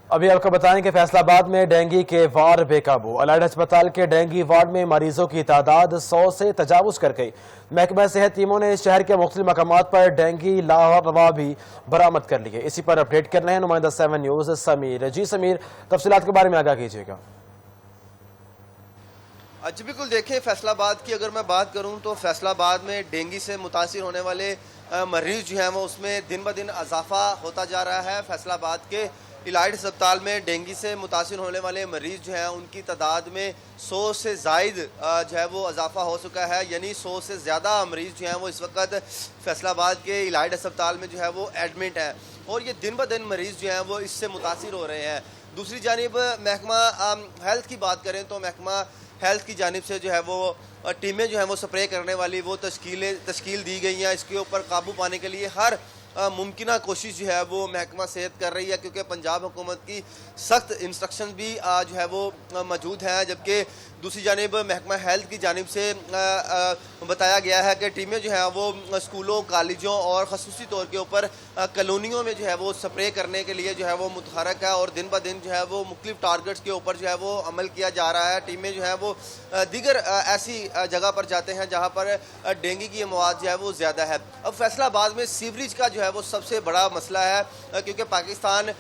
अभी आपको बताएं कि फैसलाबाद में डेंगू के वार बेकाबू। अलाइड अस्पताल के डेंगू वार्ड में मरीजों की तादाद 100 से तजावुज कर गई। महकमा सेहत टीमों ने शहर के मुख्तलिफ मकामात पर डेंगू लावा भी बरामद कर लिए। इसी पर अपडेट कर रहे हैं नुमाइंदा 7 न्यूज समीर। जी समीर, तफसीलात के बारे में आगाह कीजिएगा। जी बिल्कुल, देखिए फैसलाबाद की अगर मैं बात करूं तो फैसलाबाद में डेंगू से मुतासिर होने वाले मरीज जो हैं वो उसमें दिन ब दिन इजाफा होता जा रहा है। फैसलाबाद के इलाइट अस्पताल में डेंगू से मुतासिर होने वाले मरीज जो हैं उनकी तादाद में 100 से ज़ायद जो है वो इजाफा हो चुका है। यानी 100 से ज़्यादा मरीज जो हैं वो इस वक्त फैसलाबाद के इलाइट अस्पताल में जो है वो एडमिट हैं और ये दिन ब दिन मरीज जो हैं वो इससे मुतासिर हो रहे हैं। दूसरी जानिब महकमा हेल्थ की बात करें तो महकमा हेल्थ की जानिब से जो है वो टीमें जो हैं वो स्प्रे करने वाली वो तश्कील दी गई हैं। इसके ऊपर काबू पाने के लिए हर मुमकिन कोशिश जो है वो महकमा सेहत कर रही है, क्योंकि पंजाब हुकूमत की सख्त इंस्ट्रक्शन भी जो है वो मौजूद हैं। जबकि दूसरी जानिब महकमा हेल्थ की जानिब से बताया गया है कि टीमें जो हैं वो स्कूलों, कॉलेजों और खसूसी तौर के ऊपर कॉलोनियों में जो है वो स्प्रे करने के लिए जो है वो मुतहरक है और दिन ब दिन जो है वो मुख्तलिफ टारगेट्स के ऊपर जो है वो अमल किया जा रहा है। टीमें जो है वो दीगर ऐसी जगह पर जाते हैं जहाँ पर डेंगू की मौत जो है वो ज़्यादा है। अब फैसलाबाद में सीवरेज का जो है वो सबसे बड़ा मसला है, क्योंकि पाकिस्तान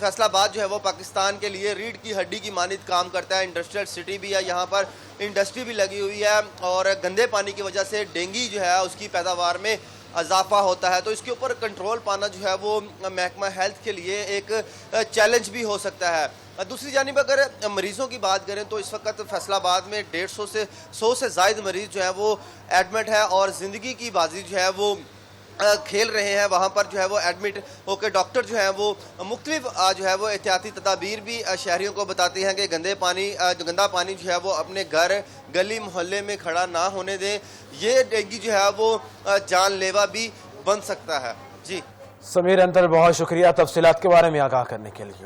फैसलाबाद जो है वो पाकिस्तान के लिए रीढ़ की हड्डी की मानित काम करता है। इंडस्ट्रियल सिटी भी है, यहाँ पर इंडस्ट्री भी लगी हुई है और गंदे पानी की वजह से डेंगू जो है उसकी पैदावार में इजाफा होता है। तो इसके ऊपर कंट्रोल पाना जो है वो महकमा हेल्थ के लिए एक चैलेंज भी हो सकता है। दूसरी जानिब अगर मरीज़ों की बात करें तो इस वक्त फैसलाबाद में 150 से 100 से ज़ायद मरीज़ जो है वो एडमिट है और ज़िंदगी की बाजी जो है वो खेल रहे हैं। वहाँ पर जो है वो एडमिट होकर डॉक्टर जो है वो मुख्तलिफ जो है वो एहतियाती तदाबीर भी शहरियों को बताते हैं कि गंदा पानी जो है वो अपने घर, गली, मोहल्ले में खड़ा ना होने दें। ये डेंगू जो है वो जानलेवा भी बन सकता है। जी समीर अंतर, बहुत शुक्रिया तफसीलात के बारे में आगाह करने के लिए।